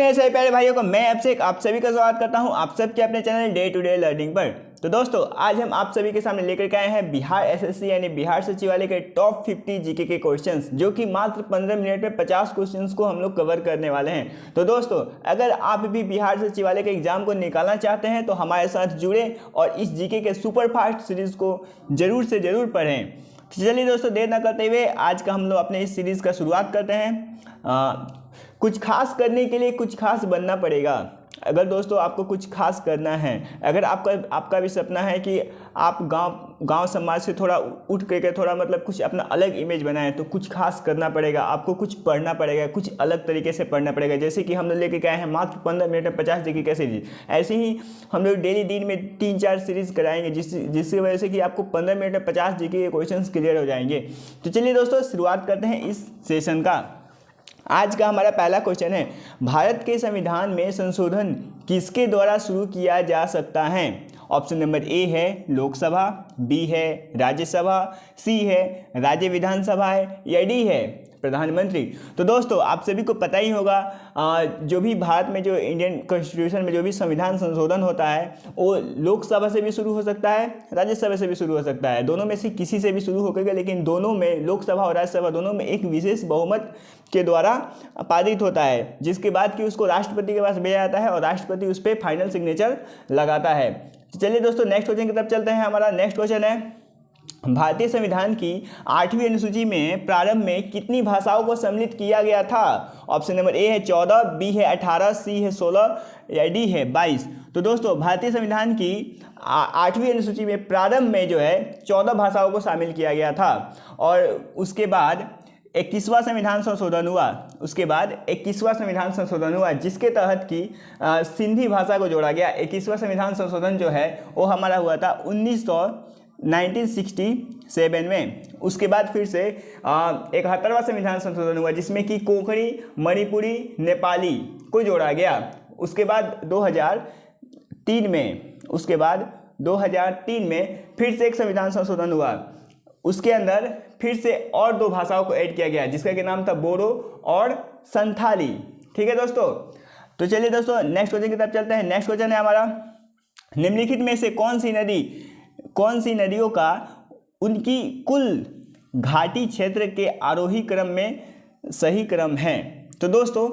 मेरे सभी प्यारे भाइयों को मैं आपसे आप सभी का स्वागत करता हूं आप सबके अपने channel day to day learning पर। तो दोस्तों आज हम आप सभी के सामने लेकर के आए हैं बिहार एसएससी यानी बिहार सचिवालय के टॉप 50 जीके के क्वेश्चंस, जो कि मात्र 15 मिनट में 50 क्वेश्चंस को हम लोग कवर करने वाले हैं। तो दोस्तों अगर आप भी बिहार सचिवालय के एग्जाम को निकालना चाहते हैं तो हमारे साथ जुड़े और इस जीके के सुपर फास्ट सीरीज को जरूर से जरूर पढ़ें। चलिए दोस्तों देर न करते हुए आज का हम लोग अपने इस सीरीज़ का शुरुआत करते हैं। कुछ खास करने के लिए कुछ खास बनना पड़ेगा। अगर दोस्तों आपको कुछ खास करना है, अगर आपका भी सपना है कि आप गांव समाज से थोड़ा उठ करके थोड़ा मतलब कुछ अपना अलग इमेज बनाएं, तो कुछ खास करना पड़ेगा, आपको कुछ पढ़ना पड़ेगा, कुछ अलग तरीके से पढ़ना पड़ेगा। जैसे कि हम लोग लेके गए हैं मात्र 15 मिनट में 50 जीके का सीरीज, ऐसे ही हम लोग डेली दिन में 3-4 सीरीज कराएंगे जिसकी वजह से कि आपको 15 मिनट में 50 जीके के क्वेश्चन क्लियर हो जाएंगे। तो चलिए दोस्तों शुरुआत करते हैं इस सेशन का। आज का हमारा पहला क्वेश्चन है, भारत के संविधान में संशोधन किसके द्वारा शुरू किया जा सकता है? ऑप्शन नंबर ए है लोकसभा, बी है राज्यसभा, सी है राज्य विधानसभा या डी है प्रधानमंत्री। तो दोस्तों आप सभी को पता ही होगा जो भी भारत में जो इंडियन कॉन्स्टिट्यूशन में जो भी संविधान संशोधन होता है वो लोकसभा से भी शुरू हो सकता है, राज्यसभा से भी शुरू हो सकता है, दोनों में से किसी से भी शुरू होकर, लेकिन दोनों में लोकसभा और राज्यसभा दोनों में एक विशेष बहुमत के द्वारा पारित होता है, जिसके बाद कि उसको राष्ट्रपति के पास भेजा जाता है और राष्ट्रपति उस पर फाइनल सिग्नेचर लगाता है। तो चलिए दोस्तों नेक्स्ट क्वेश्चन की तरफ चलते हैं। हमारा नेक्स्ट क्वेश्चन है, भारतीय संविधान की 8वीं अनुसूची में प्रारंभ में कितनी भाषाओं को सम्मिलित किया गया था? ऑप्शन नंबर ए है 14, बी है 18, सी है 16 या डी है 22। तो दोस्तों भारतीय संविधान की 8वीं अनुसूची में प्रारंभ में जो है 14 भाषाओं को शामिल किया गया था और उसके बाद 21वां संविधान संशोधन हुआ। उसके बाद 21वां संविधान संशोधन हुआ जिसके तहत कि सिंधी भाषा को जोड़ा गया। 21वां संविधान संशोधन जो है वो हमारा हुआ था 1967 में। उसके बाद फिर से 71वां संविधान संशोधन हुआ जिसमें कि कोंकणी, मणिपुरी, नेपाली को जोड़ा गया। उसके बाद 2003 में फिर से एक संविधान संशोधन हुआ, उसके अंदर फिर से और 2 भाषाओं को ऐड किया गया जिसका कि नाम था बोडो और संथाली। ठीक है दोस्तों, तो चलिए दोस्तों नेक्स्ट क्वेश्चन की तरफ चलते हैं। नेक्स्ट क्वेश्चन है हमारा, निम्नलिखित में से कौन सी नदियों का उनकी कुल घाटी क्षेत्र के आरोही क्रम में सही क्रम है? तो दोस्तों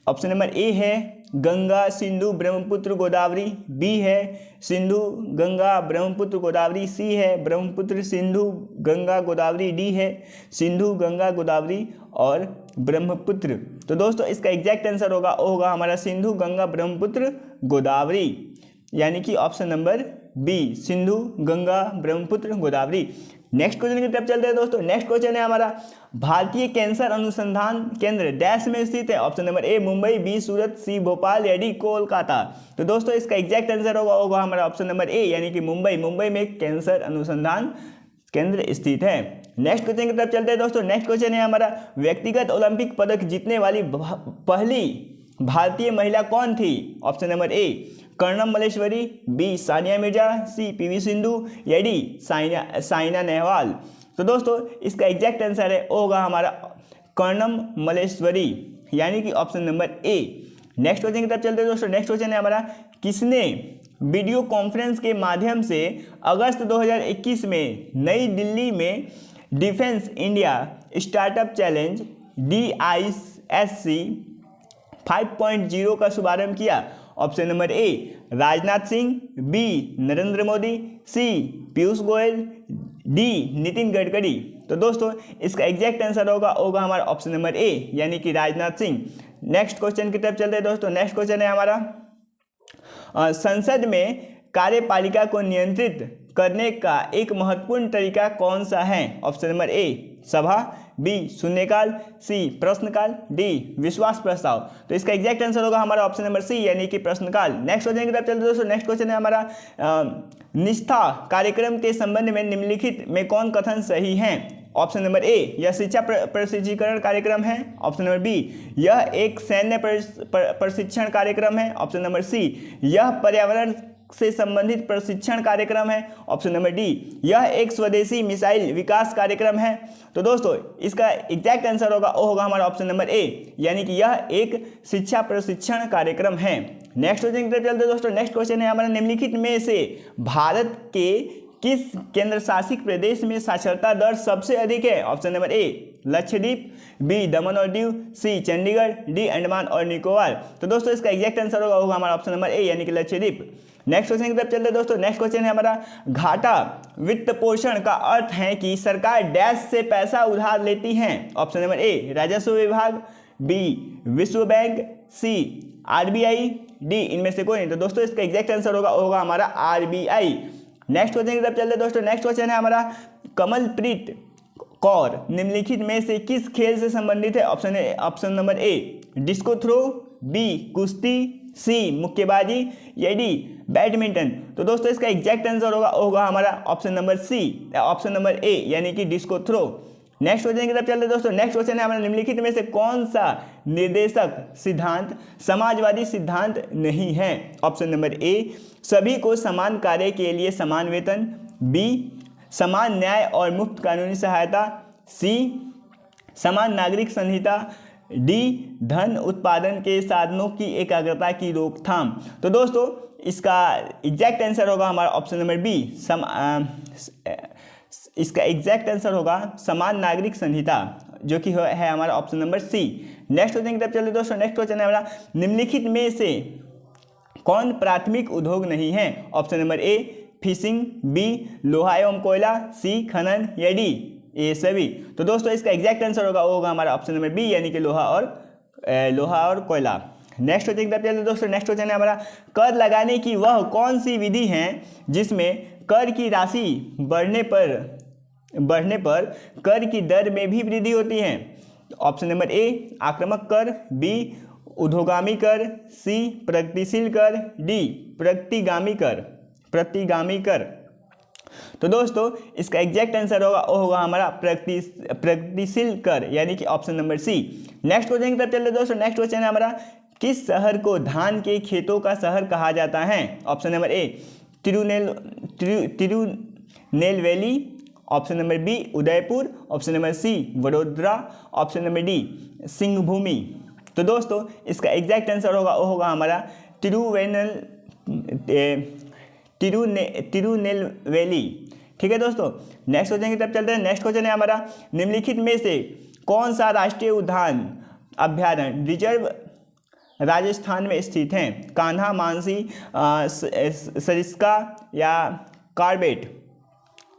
ऑप्शन नंबर ए है गंगा, सिंधु, ब्रह्मपुत्र, गोदावरी, बी है सिंधु, गंगा, ब्रह्मपुत्र, गोदावरी, सी है ब्रह्मपुत्र, सिंधु, गंगा, गोदावरी, डी है सिंधु, गंगा, गोदावरी और ब्रह्मपुत्र। तो दोस्तों इसका एग्जैक्ट आंसर होगा हमारा सिंधु, गंगा, ब्रह्मपुत्र, गोदावरी, यानी कि option number B Sindhu, Ganga, Brahmaputra, Godavari. Next question की तरफ चलते हैं दोस्तों। नेक्स्ट क्वेश्चन है हमारा, भारतीय कैंसर अनुसंधान केंद्र डैश में स्थित है? Option number A Mumbai, B Surat, C Bhopal या डी कोलकाता। तो दोस्तों इसका एग्जैक्ट आंसर होगा हमारा ऑप्शन नंबर ए यानी कि मुंबई में कैंसर अनुसंधान केंद्र स्थित है। नेक्स्ट क्वेश्चन की तरफ चलते हैं दोस्तों। नेक्स्ट क्वेश्चन है हमारा, व्यक्तिगत ओलंपिक पदक जीतने वाली पहली भारतीय महिला कौन थी? Option number A Karnam Malleswari, B Sania Mirza, C PV Sindhu या डी साइना नेहवाल। तो दोस्तों इसका एग्जैक्ट आंसर होगा हमारा कर्णम मल्लेश्वरी, यानी कि ऑप्शन नंबर ए। नेक्स्ट क्वेश्चन की तरफ चलते हैं दोस्तों। नेक्स्ट क्वेश्चन है हमारा, किसने वीडियो कॉन्फ्रेंस के माध्यम से अगस्त 2021 में नई दिल्ली में defence India startup challenge DISC 5.0 का शुभारंभ किया? Option number A Rajnath Singh, B Narendra Modi, C Piyush Goyal, D Nitin Gadkari. तो दोस्तों इसका एग्जैक्ट आंसर होगा हमारा ऑप्शन नंबर ए यानी कि राजनाथ सिंह। नेक्स्ट क्वेश्चन की तरफ चलते हैं दोस्तों। नेक्स्ट क्वेश्चन है हमारा, संसद में कार्यपालिका को नियंत्रित करने का एक महत्वपूर्ण तरीका कौन सा है? ऑप्शन नंबर ए सभा, बी शून्यकाल, सी प्रश्नकाल, डी विश्वास प्रस्ताव। तो इसका एग्जैक्ट आंसर होगा हमारा ऑप्शन नंबर सी यानी कि प्रश्नकाल। नेक्स्ट क्वेश्चन की तरफ चलते दोस्तों। नेक्स्ट क्वेश्चन है हमारा, निष्ठा कार्यक्रम के संबंध में निम्नलिखित में कौन कथन सही है? ऑप्शन नंबर ए यह शिक्षा प्रशिक्षीकरण कार्यक्रम है। ऑप्शन नंबर बी यह एक सैन्य प्रशिक्षण कार्यक्रम है। ऑप्शन नंबर सी यह पर्यावरण से संबंधित प्रशिक्षण कार्यक्रम है। ऑप्शन नंबर डी, यह एक स्वदेशी मिसाइल विकास कार्यक्रम है। तो दोस्तों इसका एग्जैक्ट आंसर होगा वो होगा हमारा ऑप्शन नंबर ए, यानी कि यह एक शिक्षा प्रशिक्षण कार्यक्रम है। नेक्स्ट क्वेश्चन की तरफ चलते हैं दोस्तों। नेक्स्ट क्वेश्चन है हमारा, निम्नलिखित में से भारत के किस केंद्र शासित प्रदेश में साक्षरता दर सबसे अधिक है? Option number A Lakshadweep, B Daman और दीव, सी चंडीगढ़, डी अंडमान और निकोबार। तो दोस्तों इसका एग्जैक्ट आंसर होगा हमारा ऑप्शन नंबर ए, यानी कि लक्षद्वीप। नेक्स्ट क्वेश्चन की तरफ चलते हैं दोस्तों। नेक्स्ट क्वेश्चन है हमारा, घाटा वित्त पोषण का अर्थ है कि सरकार डैश से पैसा उधार लेती है। ऑप्शन नंबर ए राजस्व विभाग, बी विश्व बैंक, सी आरबीआई, डी इनमें से कोई नहीं। तो दोस्तों इसका एग्जैक्ट आंसर होगा हमारा आरबीआई। नेक्स्ट क्वेश्चन की तरफ चलते हैं दोस्तों। नेक्स्ट क्वेश्चन है हमारा, कमलप्रीत कौर निम्नलिखित में से किस खेल से संबंधित है? Option number A discus throw, B कुश्ती, सी मुक्केबाजी या डी बैडमिंटन। तो दोस्तों इसका एग्जैक्ट आंसर होगा हमारा option number C, option number A, यानी कि डिस्को थ्रो। नेक्स्ट क्वेश्चन की तरफ चलते हैं दोस्तों। नेक्स्ट क्वेश्चन है हमारा, निम्नलिखित में से कौन सा निर्देशक सिद्धांत समाजवादी सिद्धांत नहीं है? ऑप्शन नंबर ए सभी को समान कार्य के लिए समान वेतन, बी समान न्याय और मुफ्त कानूनी सहायता, सी समान नागरिक संहिता, डी धन उत्पादन के साधनों की एकाग्रता की रोकथाम। तो दोस्तों इसका एग्जैक्ट आंसर होगा हमारा ऑप्शन नंबर बी, इसका एग्जैक्ट आंसर होगा समान नागरिक संहिता, जो कि है हमारा option number C. Next question की तरफ चलते दोस्तों। नेक्स्ट क्वेश्चन है हमारा, निम्नलिखित में से कौन प्राथमिक उद्योग नहीं है? Option number A fishing, B लोहा एवं कोयला, सी खनन या डी ये सभी। तो दोस्तों इसका एग्जैक्ट आंसर होगा हमारा ऑप्शन नंबर बी, यानी कि लोहा और कोयला। नेक्स्ट क्वेश्चन की तरफ चलते दोस्तों। नेक्स्ट क्वेश्चन है हमारा, कर लगाने की वह कौन सी विधि है जिसमें कर की राशि बढ़ने पर कर की दर में भी वृद्धि होती है? ऑप्शन नंबर ए आक्रामक कर, बी उद्योगामी कर, सी प्रगतिशील कर, डी प्रतिगामी कर। तो दोस्तों इसका एग्जैक्ट आंसर होगा हमारा प्रगतिशील कर, यानी कि option number C. Next question की तरफ चलते दोस्तों। नेक्स्ट क्वेश्चन है हमारा, किस शहर को धान के खेतों का शहर कहा जाता है? Option number A Tirunelveli, option number B Udaipur, option number C Vadodara, option number D Singhbhumi. तो दोस्तों इसका एग्जैक्ट आंसर होगा हमारा तिरुनेलवेली। ठीक है दोस्तों। नेक्स्ट क्वेश्चन की तरफ चलते हैं। नेक्स्ट क्वेश्चन है हमारा, निम्नलिखित में से कौन सा राष्ट्रीय उद्यान अभ्यारण्य रिजर्व राजस्थान में स्थित है? कान्हा, मानसी, सरिस्का या कार्बेट।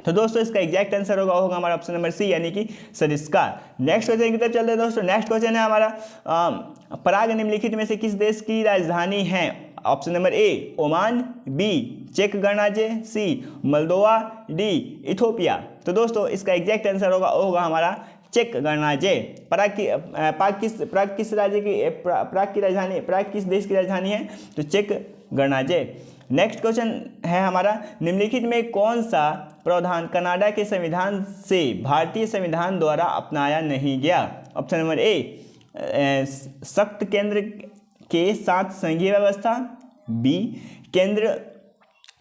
तो दोस्तों इसका एग्जैक्ट आंसर होगा हमारा ऑप्शन नंबर सी, यानी कि सरिस्का। नेक्स्ट क्वेश्चन की तरफ चलते हैं दोस्तों। नेक्स्ट क्वेश्चन है हमारा, पराग निम्नलिखित में से किस देश की राजधानी है? Option number A Oman, B चेक गणराज्य, सी मोल्दोवा, डी इथोपिया। तो दोस्तों इसका एग्जैक्ट आंसर होगा हमारा चेक गणराज्य। पराग किस देश की राजधानी है? तो चेक गणराज्य। नेक्स्ट क्वेश्चन है हमारा, निम्नलिखित में कौन सा प्रावधान कनाडा के संविधान से भारतीय संविधान द्वारा अपनाया नहीं गया? ऑप्शन नंबर ए सख्त केंद्र के साथ संघीय व्यवस्था, बी केंद्र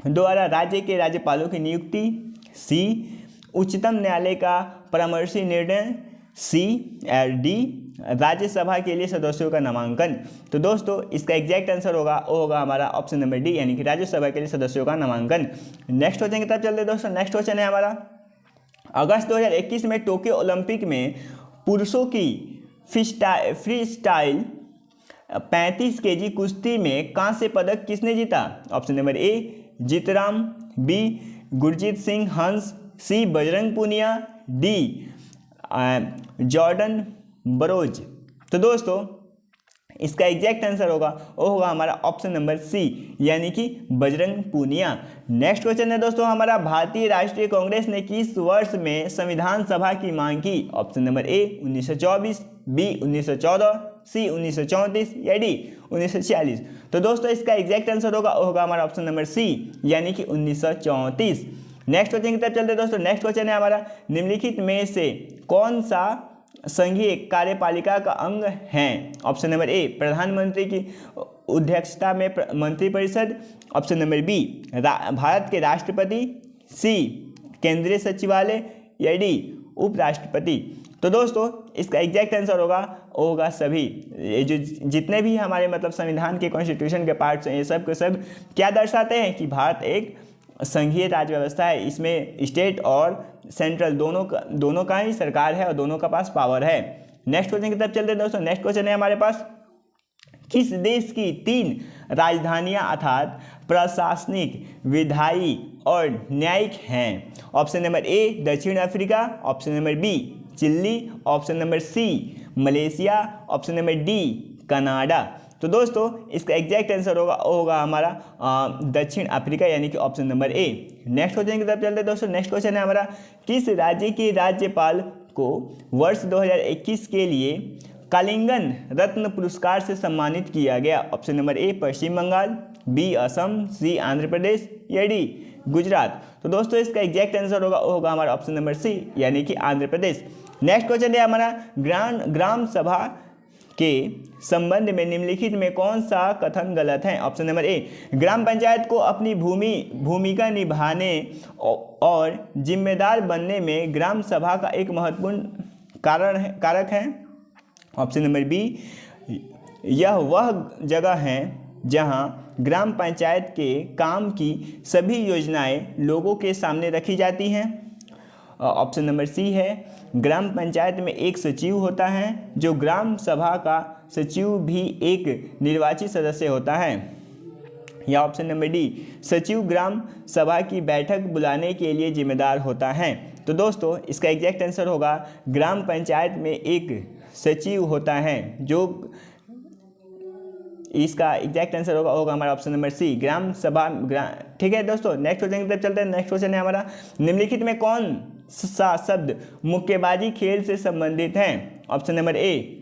द्वारा राज्य के राज्यपालों की नियुक्ति, सी उच्चतम न्यायालय का परामर्शी निर्णय, सी डी राज्यसभा के लिए सदस्यों का नामांकन। तो दोस्तों इसका एग्जैक्ट आंसर होगा हमारा ऑप्शन नंबर डी, यानी कि राज्यसभा के लिए सदस्यों का नामांकन। नेक्स्ट क्वेश्चन की तरफ चलते हैं दोस्तों। नेक्स्ट क्वेश्चन है हमारा, अगस्त 2021 में टोक्यो ओलंपिक में पुरुषों की फ्री स्टाइल 35 kg कुश्ती में कांस्य पदक किसने जीता? Option number A Jeetram, B Gurjeet Singh Hans, C Bajrang Punia, D Jordan Burroughs. तो दोस्तों इसका एग्जैक्ट आंसर होगा हमारा ऑप्शन नंबर सी, यानी कि बजरंग पूनिया। नेक्स्ट क्वेश्चन है दोस्तों हमारा, भारतीय राष्ट्रीय कांग्रेस ने किस वर्ष में संविधान सभा की मांग की? ऑप्शन नंबर ए 1924, बी 1914, सी 1934 या डी 1946। तो दोस्तों इसका एग्जैक्ट आंसर होगा हमारा ऑप्शन नंबर सी, यानी कि 1934। नेक्स्ट क्वेश्चन की तरफ चलते हैं दोस्तों। नेक्स्ट क्वेश्चन है हमारा, निम्नलिखित में से कौन सा संघीय कार्यपालिका का अंग है? ऑप्शन नंबर ए प्रधानमंत्री की अध्यक्षता में मंत्रिपरिषद। ऑप्शन नंबर बी भारत के राष्ट्रपति। सी केंद्रीय सचिवालय। या डी उपराष्ट्रपति। तो दोस्तों इसका एग्जैक्ट आंसर होगा सभी। ये जो जितने भी हमारे मतलब संविधान के कॉन्स्टिट्यूशन के पार्ट्स हैं, ये सब के सब क्या दर्शाते हैं कि भारत एक संघीय राज्य व्यवस्था है। इसमें स्टेट और सेंट्रल दोनों का ही सरकार है और दोनों का पास पावर है। नेक्स्ट क्वेश्चन की तरफ चलते हैं दोस्तों। नेक्स्ट क्वेश्चन है हमारे पास, किस देश की 3 राजधानियां अर्थात प्रशासनिक, विधायी और न्यायिक हैं? ऑप्शन नंबर ए दक्षिण Africa. Option number B Chile. Option number C Malaysia. Option number D Canada. तो दोस्तों इसका एग्जैक्ट आंसर होगा हमारा दक्षिण अफ्रीका, यानी कि ऑप्शन नंबर ए। नेक्स्ट क्वेश्चन की तरफ चलते हैं दोस्तों। नेक्स्ट क्वेश्चन है हमारा, किस राज्य के राज्यपाल को वर्ष 2021 के लिए कलिंगन रत्न पुरस्कार से सम्मानित किया गया? Option number A Paschim Bangal. B Assam. C Andhra Pradesh. या डी गुजरात। तो दोस्तों इसका एग्जैक्ट आंसर होगा हमारा ऑप्शन नंबर सी, यानी कि आंध्र प्रदेश। नेक्स्ट क्वेश्चन है हमारा, ग्राम सभा के संबंध में निम्नलिखित में कौन सा कथन गलत है? ऑप्शन नंबर ए ग्राम पंचायत को अपनी भूमिका निभाने और जिम्मेदार बनने में ग्राम सभा का एक महत्वपूर्ण कारक है। ऑप्शन नंबर बी यह वह जगह है जहां ग्राम पंचायत के काम की सभी योजनाएं लोगों के सामने रखी जाती हैं। ऑप्शन नंबर सी है ग्राम पंचायत में एक सचिव होता है, जो ग्राम सभा का सचिव भी एक निर्वाचित सदस्य होता है। या ऑप्शन नंबर डी सचिव ग्राम सभा की बैठक बुलाने के लिए जिम्मेदार होता है। तो दोस्तों इसका एग्जैक्ट आंसर होगा ग्राम पंचायत में एक सचिव होता है, जो इसका एग्जैक्ट आंसर होगा हमारा ऑप्शन नंबर सी ग्राम सभा। ठीक है दोस्तों, नेक्स्ट क्वेश्चन की तरफ चलते हैं। नेक्स्ट क्वेश्चन है हमारा, निम्नलिखित में कौन सा शब्द मुक्केबाजी खेल से संबंधित है? Option number A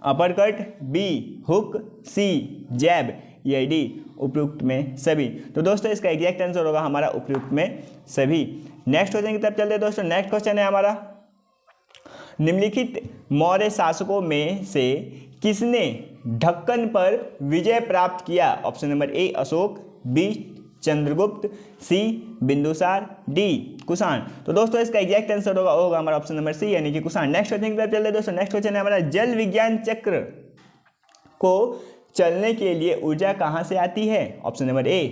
uppercut. B hook. C jab. या डी उपयुक्त में सभी। तो दोस्तों इसका एग्जैक्ट आंसर होगा हमारा उपयुक्त में सभी। नेक्स्ट क्वेश्चन की तरफ चलते हैं दोस्तों। नेक्स्ट क्वेश्चन है हमारा, निम्नलिखित मौर्य शासकों में से किसने ढक्कन पर विजय प्राप्त किया? Option number A Ashoka. B Chandragupta. C Bindusara. D Kushan. तो दोस्तों इसका एग्जैक्ट आंसर होगा हमारा ऑप्शन नंबर सी, यानी कि कुषाण। नेक्स्ट क्वेश्चन की तरफ चलते हैं दोस्तों। नेक्स्ट क्वेश्चन है हमारा, जल विज्ञान चक्र को चलने के लिए ऊर्जा कहाँ से आती है? ऑप्शन नंबर ए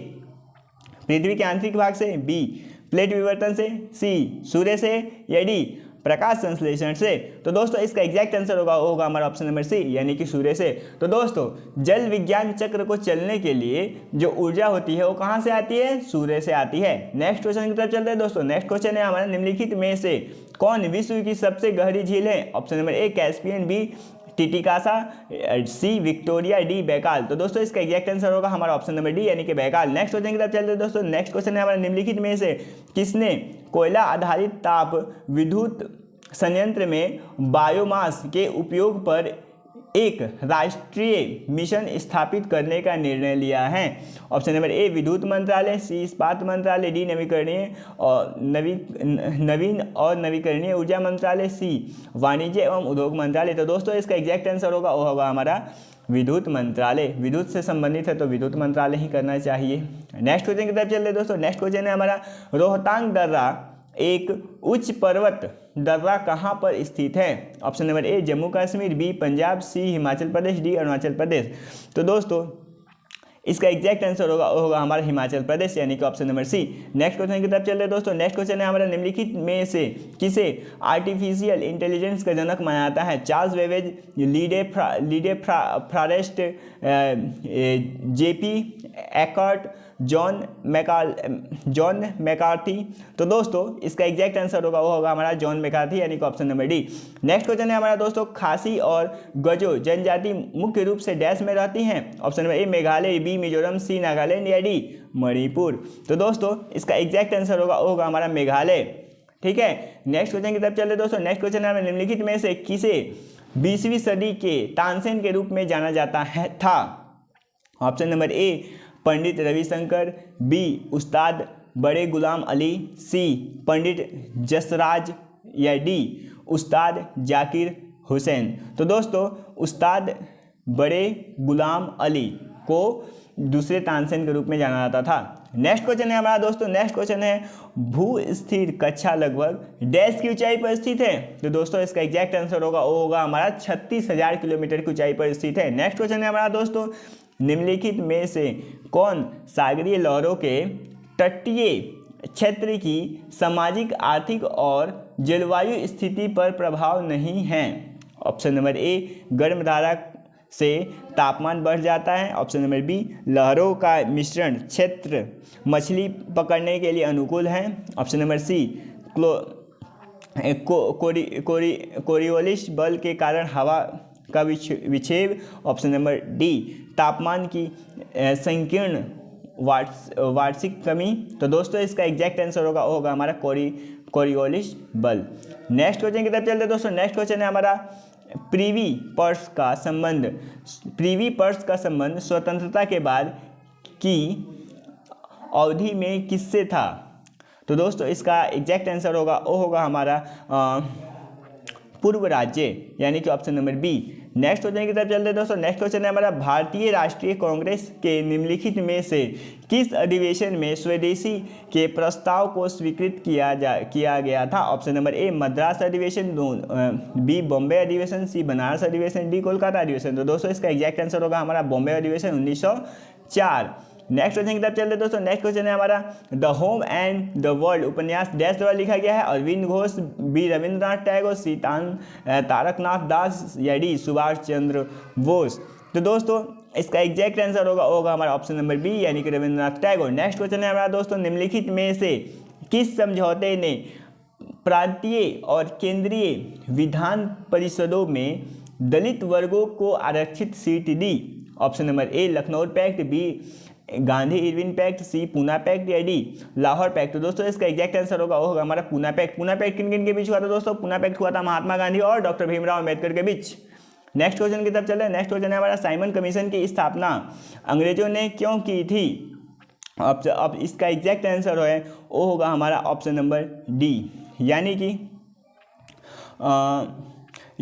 पृथ्वी के आंतरिक भाग से। बी प्लेट विवर्तन से। सी सूर्य से। या डी प्रकाश संश्लेषण से। तो दोस्तों इसका एग्जैक्ट आंसर होगा हमारा ऑप्शन नंबर सी, यानी कि सूर्य से। तो दोस्तों जल विज्ञान चक्र को चलने के लिए जो ऊर्जा होती है वो कहाँ से आती है? सूर्य से आती है। नेक्स्ट क्वेश्चन की तरफ चलते हैं दोस्तों। नेक्स्ट क्वेश्चन है हमारा, निम्नलिखित में से कौन विश्व की सबसे गहरी झील है? Option number A Caspian. B Titicaca. C Victoria. D Baikal. तो दोस्तों इसका एग्जैक्ट आंसर होगा हमारा ऑप्शन नंबर डी, यानी कि बैकाल। नेक्स्ट क्वेश्चन की तरफ चलते हैं दोस्तों। नेक्स्ट क्वेश्चन है हमारा, निम्नलिखित में से किसने कोयला आधारित ताप विद्युत संयंत्र में बायोमास के उपयोग पर एक राष्ट्रीय मिशन स्थापित करने का निर्णय लिया है? ऑप्शन नंबर ए विद्युत मंत्रालय। सी इस्पात मंत्रालय। डी नवीन और नवीकरणीय ऊर्जा मंत्रालय। सी वाणिज्य एवं उद्योग मंत्रालय। तो दोस्तों इसका एग्जैक्ट आंसर होगा हमारा विद्युत मंत्रालय। विद्युत से संबंधित है तो विद्युत मंत्रालय ही करना चाहिए। नेक्स्ट क्वेश्चन की तरफ चलते हैं दोस्तों। नेक्स्ट क्वेश्चन है हमारा, रोहतांग दर्रा एक उच्च पर्वत दर्रा कहाँ पर स्थित है? Option number A Jammu Kashmir. B Punjab. C Himachal Pradesh. D Arunachal Pradesh. तो दोस्तों इसका एग्जैक्ट आंसर होगा हमारा हिमाचल प्रदेश, यानी कि option number C. Next question की तरफ चलते हैं दोस्तों। नेक्स्ट क्वेश्चन है हमारा, निम्नलिखित में से किसे आर्टिफिशियल इंटेलिजेंस का जनक माना जाता है? Charles Babbage, Lee De Forest, J P Eckert, John McCarthy. तो दोस्तों इसका एग्जैक्ट आंसर होगा हमारा जॉन मैकार्थी, यानी कि option number D. Next question है हमारा दोस्तों, खासी और गजो जनजाति मुख्य रूप से डैश में रहती हैं? Option number A Meghalaya. B Mizoram. C Nagaland. या डी मणिपुर। तो दोस्तों इसका एग्जैक्ट आंसर होगा हमारा मेघालय। ठीक है, नेक्स्ट क्वेश्चन की तरफ चलते दोस्तों। नेक्स्ट क्वेश्चन है निम्नलिखित में से किसे 20वीं सदी के तानसेन के रूप में जाना जाता है था? Option number A Pandit Ravishankar. B Ustad Bade Ghulam Ali. सी पंडित जसराज। या डी उस्ताद जाकिर हुसैन। तो दोस्तों उस्ताद बड़े गुलाम अली को दूसरे तानसेन के रूप में जाना जाता था। नेक्स्ट क्वेश्चन है हमारा दोस्तों, नेक्स्ट क्वेश्चन है भू स्थिर कक्षा लगभग डैश की ऊंचाई पर स्थित है। तो दोस्तों इसका एग्जैक्ट आंसर होगा वो होगा हमारा 36,000 किलोमीटर की ऊंचाई पर स्थित है। नेक्स्ट क्वेश्चन है हमारा दोस्तों, निम्नलिखित में से कौन सागरीय लहरों के तटीय क्षेत्र की सामाजिक, आर्थिक और जलवायु स्थिति पर प्रभाव नहीं है। ऑप्शन नंबर ए, गर्म धारा से तापमान बढ़ जाता है। ऑप्शन नंबर बी, लहरों का मिश्रण क्षेत्र मछली पकड़ने के लिए अनुकूल है। ऑप्शन नंबर सी, कोरियोलिस बल के कारण हवा का विक्षेप। ऑप्शन नंबर डी, तापमान की संकीर्ण वार्षिक कमी। तो दोस्तों इसका एग्जैक्ट आंसर होगा हमारा कोरियोलिस बल। नेक्स्ट क्वेश्चन की तरफ चलते हैं दोस्तों। नेक्स्ट क्वेश्चन है हमारा प्रिवी पर्स का संबंध स्वतंत्रता के बाद की अवधि में किससे था। तो दोस्तों इसका एग्जैक्ट आंसर होगा हमारा पूर्व राज्य, यानी कि option number B. Next question की तरफ चलते हैं दोस्तों। नेक्स्ट क्वेश्चन है हमारा भारतीय राष्ट्रीय कांग्रेस के निम्नलिखित में से किस अधिवेशन में स्वदेशी के प्रस्ताव को स्वीकृत किया गया था। ऑप्शन नंबर ए, मद्रास अधिवेशन, बी, बॉम्बे अधिवेशन, सी, बनारस अधिवेशन, डी, कोलकाता अधिवेशन। तो दोस्तों इसका एग्जैक्ट आंसर होगा हमारा बॉम्बे अधिवेशन 1904। नेक्स्ट क्वेश्चन की तरफ चलते हैं दोस्तों। नेक्स्ट क्वेश्चन है हमारा the home and the world उपन्यास डैश द्वारा लिखा गया है। अरविंद घोष, बी, रविंद्रनाथ टैगोर, सी, तारकनाथ दास, या डी, सुभाष चंद्र बोस। तो दोस्तों इसका एग्जैक्ट आंसर होगा हमारा ऑप्शन नंबर बी, यानी कि रविंद्रनाथ टैगोर। नेक्स्ट क्वेश्चन है हमारा दोस्तों, निम्नलिखित में से किस समझौते ने प्रांतीय और केंद्रीय विधान परिषदों में दलित वर्गों को आरक्षित सीट दी। Option number A, Lucknow pact, B, Gandhi Irwin pact, C, Poona pact, या डी, लाहौर पैक्ट। तो दोस्तों इसका एग्जैक्ट आंसर होगा हमारा पूना पैक्ट। पूना पैक्ट किन किन के बीच हुआ था दोस्तों? पूना पैक्ट हुआ था महात्मा गांधी और डॉक्टर भीमराव अम्बेडकर के बीच। नेक्स्ट क्वेश्चन की तरफ चले। नेक्स्ट क्वेश्चन है हमारा साइमन कमीशन की स्थापना अंग्रेजों ने क्यों की थी। अब इसका एग्जैक्ट आंसर है वो होगा हमारा ऑप्शन नंबर डी, यानी कि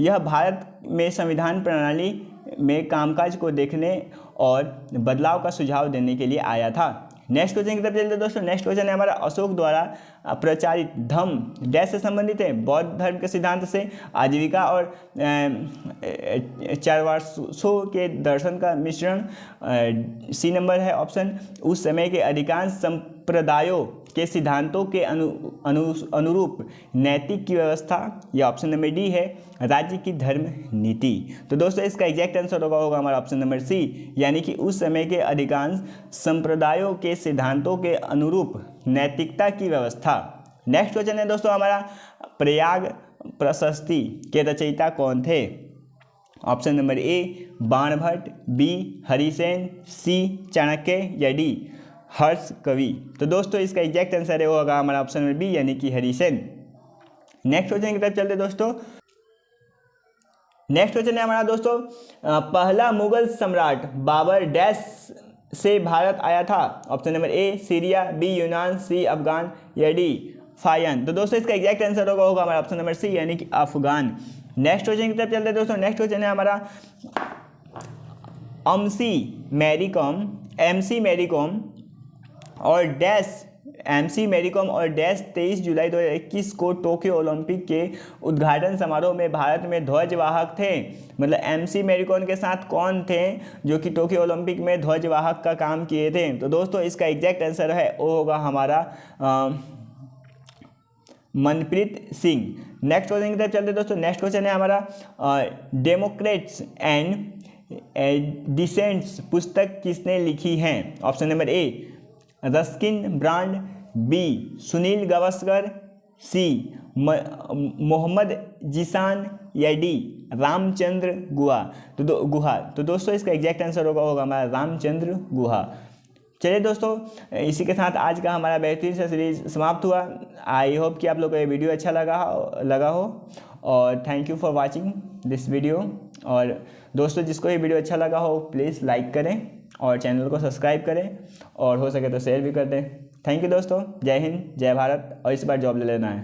यह भारत में संविधान प्रणाली में कामकाज को देखने और बदलाव का सुझाव देने के लिए आया था। नेक्स्ट क्वेश्चन की तरफ चलते हैं दोस्तों। नेक्स्ट क्वेश्चन है हमारा अशोक द्वारा प्रचारित धम्म डैश से संबंधित है। बौद्ध धर्म के सिद्धांत से, आजीविका और चारवासों के दर्शन का मिश्रण। सी नंबर है ऑप्शन। उस समय के अधिकांश संप्रदायों के सिद्धांतों के अनुरूप नैतिक की व्यवस्था, या ऑप्शन नंबर डी है राज्य की धर्म नीति। तो दोस्तों इसका एग्जैक्ट आंसर होगा हमारा ऑप्शन नंबर सी, यानी कि उस समय के अधिकांश संप्रदायों के सिद्धांतों के अनुरूप नैतिकता की व्यवस्था। नेक्स्ट क्वेश्चन है दोस्तों हमारा प्रयाग प्रशस्ति के रचयिता कौन थे। Option number A, Banabhatta, B, Harisena, C, Chanakya, या डी, हर्ष कवि। तो दोस्तों इसका एग्जैक्ट आंसर है होगा हमारा ऑप्शन नंबर बी, यानी कि हरिसेन। नेक्स्ट क्वेश्चन की तरफ चलते दोस्तों। नेक्स्ट क्वेश्चन है हमारा दोस्तों पहला मुगल सम्राट बाबर डैश से भारत आया था। Option number A, Syria, B, यूनान, सी, अफगान, या डी, फायन। तो दोस्तों इसका एग्जैक्ट आंसर होगा हमारा ऑप्शन नंबर सी, यानी कि अफगान। नेक्स्ट क्वेश्चन की तरफ चलते हैं दोस्तों। नेक्स्ट क्वेश्चन है हमारा एमसी मैरीकॉम और डैश 23 जुलाई 2021 को टोक्यो ओलंपिक के उद्घाटन समारोह में भारत में ध्वजवाहक थे। मतलब एमसी मैरीकॉम के साथ कौन थे जो कि टोक्यो ओलंपिक में ध्वजवाहक का काम किए थे। तो दोस्तों इसका एग्जैक्ट आंसर है वो होगा हमारा मनप्रीत सिंह। नेक्स्ट क्वेश्चन की तरफ चलते दोस्तों। नेक्स्ट क्वेश्चन है हमारा डेमोक्रेट्स एंड डिसेंट्स पुस्तक किसने लिखी है। Option number A, Ruskin Bond, B, Sunil Gavaskar, C, Mohammad Zeeshan, या डी, रामचंद्र गुहा। तो दोस्तों इसका एग्जैक्ट आंसर होगा हमारा रामचंद्र गुहा। चलिए दोस्तों इसी के साथ आज का हमारा बेहतरीन सा सीरीज समाप्त हुआ। आई होप कि आप लोगों को ये वीडियो अच्छा लगा हो और thank you for watching this video. और दोस्तों जिसको ये वीडियो अच्छा लगा हो प्लीज़ लाइक करें और चैनल को सब्सक्राइब करें और हो सके तो शेयर भी कर दें। थैंक यू दोस्तों, जय हिंद, जय भारत, और इस बार जॉब ले लेना है।